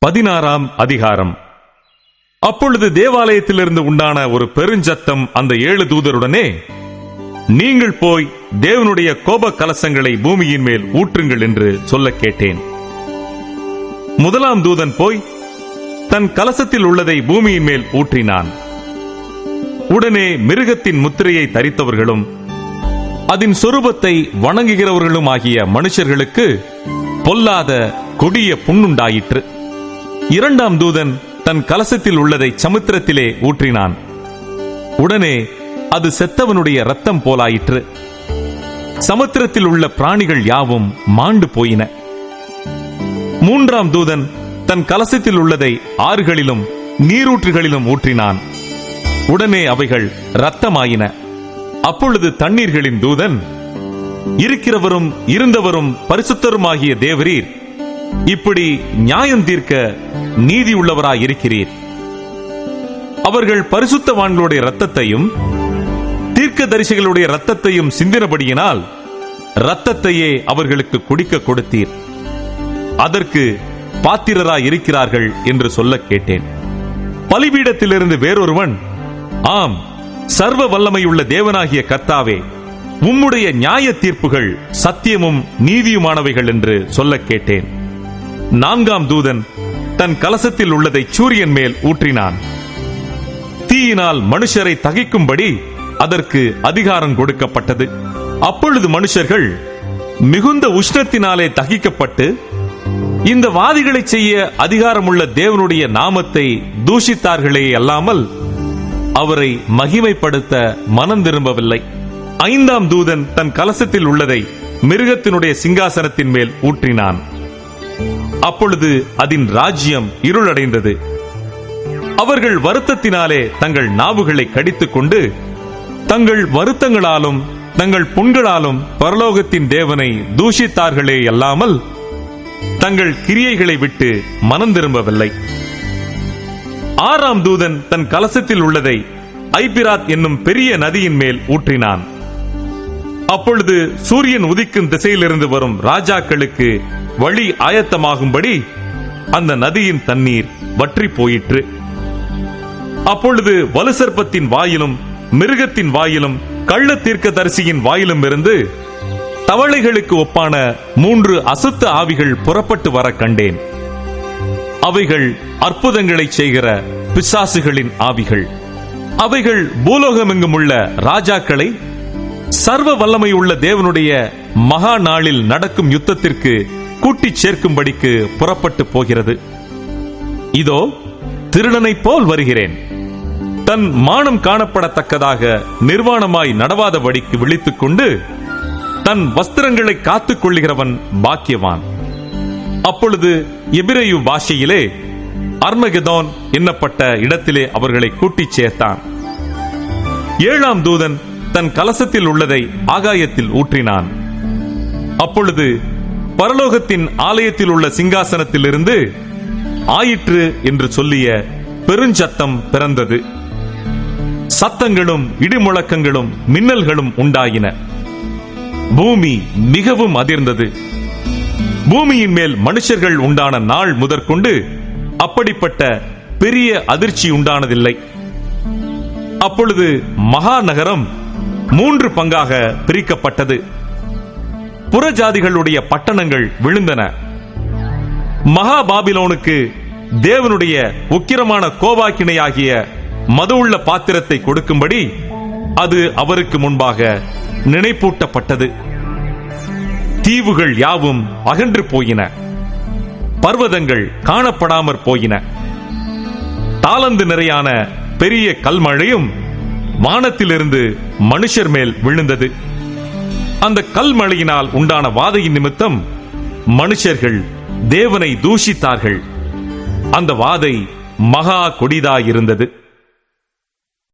16ஆம் அதிகாரம். அப்பொழுது தேவாலயத்திலிருந்து உண்டான ஒரு பெருஞ்சத்தம் அந்த 7 தூதருடனே, நீங்கள் போய் தேவனுடைய கோப கலசங்களை பூமியின் மேல் ஊற்றுங்கள் என்று சொல்ல கேட்டேன். முதலாம் தூதன் போய் தன் கலசத்தில் உள்ளதை பூமியின் மேல் ஊற்றினான். உடனே மிருகத்தின் முத்திரையை தரித்தவர்களும் அதன் சொரூபத்தை வணங்குகிறவர்களும் ஆகிய மனுஷர்களுக்கு பொல்லாத கொடிய புண்ணுண்டாயிற்று. இரண்டாம் தூதன் தன் கலசத்தில் உள்ளதை சமுத்திரத்திலே ஊற்றினான். உடனே அது செத்தவனுடைய இரத்தம் போலாயிற்று. சமுத்திரத்தில் உள்ள பிராணிகள் யாவும் மாண்டு போயின. மூன்றாம் தூதன் தன் கலசத்தில் உள்ளதை ஆறுகளிலும் நீரூற்றுகளிலும் ஊற்றினான். உடனே அவைகள் இரத்தமாயின. அப்பொழுது தண்ணீர்களின் தூதன், இருக்கிறவரும் இருந்தவரும் பரிசுத்தருமாகிய தேவரீர், இப்படி நியாயம் தீர்க்க நீதி உள்ளவராயிருக்கிறீர். அவர்கள் பரிசுத்தவான்களுடைய இரத்தத்தையும் தீர்க்கதரிசிகளுடைய இரத்தத்தையும் சிந்தினபடியினால் இரத்தத்தையே அவர்களுக்கு குடிக்க கொடுத்தீர். அதற்கு பாத்திரராயிருக்கிறார்கள் என்று சொல்ல கேட்டேன். பலிபீடத்திலிருந்து வேறொருவன், ஆம், சர்வ வல்லமையுள்ள தேவனாகிய கர்த்தாவே, உம்முடைய நியாய தீர்ப்புகள் சத்தியமும் நீதியுமானவைகள் என்று சொல்ல கேட்டேன். நான்காம் தூதன் தன் கலசத்தில் உள்ளதை சூரியன் மேல் ஊற்றினான். தீயினால் மனுஷரை தகிக்கும்படி அதற்கு அதிகாரம் கொடுக்கப்பட்டது. அப்பொழுது மனுஷர்கள் மிகுந்த உஷ்ணத்தினாலே தகிக்கப்பட்டு இந்த வாதிகளை செய்ய அதிகாரமுள்ள தேவனுடைய நாமத்தை தூஷித்தார்களே அல்லாமல் அவரை மகிமைப்படுத்த மனம் திரும்பவில்லை. ஐந்தாம் தூதன் தன் கலசத்தில் உள்ளதை மிருகத்தினுடைய சிங்காசனத்தின் மேல் ஊற்றினான். அப்பொழுது அதன் ராஜ்யம் இருளடைந்தது. அவர்கள் வருத்தத்தினாலே தங்கள் நாவுகளை கடித்துக் கொண்டு தங்கள் வருத்தங்களாலும் தங்கள் புண்களாலும் பரலோகத்தின் தேவனை தூஷித்தார்களே அல்லாமல் தங்கள் கிரியைகளை விட்டு மனம் திரும்பவில்லை. ஆறாம் தூதன் தன் கலசத்தில் உள்ளதை ஐபிராத் என்னும் பெரிய நதியின் மேல் ஊற்றினான். அப்பொழுது சூரியன் உதிக்கும் திசையிலிருந்து வரும் ராஜாக்களுக்கு வழி ஆயத்தமாகும்படி அந்த நதியின் தண்ணீர் வற்றி போயிற்று. அப்பொழுது வலுசர்ப்பத்தின் வாயிலும் மிருகத்தின் வாயிலும் கள்ள தீர்க்கதரிசியின் வாயிலும் இருந்து தவளைகளுக்கு ஒப்பான 3 அசுத்த ஆவிகள் புறப்பட்டு வர கண்டேன். அவைகள் அற்புதங்களை செய்கிற பிசாசுகளின் ஆவிகள். அவைகள் பூலோகமெங்கும் உள்ள ராஜாக்களை சர்வ வல்லமையுள்ள தேவனுடைய மகா நாளில் நடக்கும் யுத்தத்திற்கு கூட்டிச் சேர்க்கும்படிக்கு புறப்பட்டு போகிறது. இதோ, திருடனைப் போல் வருகிறேன். தன் மானம் காணப்படத்தக்கதாக நிர்வாணமாய் நடவாதபடிக்கு விழித்துக் கொண்டு தன் வஸ்திரங்களை காத்துக் கொள்ளுகிறவன் பாக்கியவான். அப்பொழுது எபிரேயு பாஷையிலே அர்மகெதோன் என்னப்பட்ட இடத்திலே அவர்களை கூட்டிச் சேர்த்தான். ஏழாம் தூதன் தன் கலசத்தில் உள்ளதை ஆகாயத்தில் ஊற்றினான். அப்பொழுது பரலோகத்தின் ஆலயத்தில் உள்ள சிங்காசனத்திலிருந்து ஆயிற்று என்று சொல்லிய பெருஞ்சத்தம் பிறந்தது. சத்தங்களும் இடிமுழக்கங்களும் மின்னல்களும் உண்டாயின. பூமி மிகவும் அதிர்ந்தது. பூமியின் மேல் மனுஷர்கள் உண்டான நாள் முதற்கொண்டு அப்படிப்பட்ட பெரிய அதிர்ச்சி உண்டானதில்லை. அப்பொழுது மகா நகரம் 3 பங்காக பிரிக்கப்பட்டது. புறஜாதிகளுடைய பட்டணங்கள் விழுந்தன. மகா பாபிலோனுக்கு தேவனுடைய உக்கிரமான கோபாக்கினையாகிய மதுவுள்ள பாத்திரத்தை கொடுக்கும்படி அது அவருக்கு முன்பாக நினைப்பூட்டப்பட்டது. தீவுகள் யாவும் அகன்று போயின. பர்வதங்கள் காணப்படாமற் போயின. தாளந்து நிறையான பெரிய கல்மழையும் வானத்திலிருந்து மனுஷர் மேல் விழுந்தது. அந்த கல்மழையினால் உண்டான வாதையின் நிமித்தம் மனுஷர்கள் தேவனை தூஷித்தார்கள். அந்த வாதை மகா கொடிதாயிருந்தது.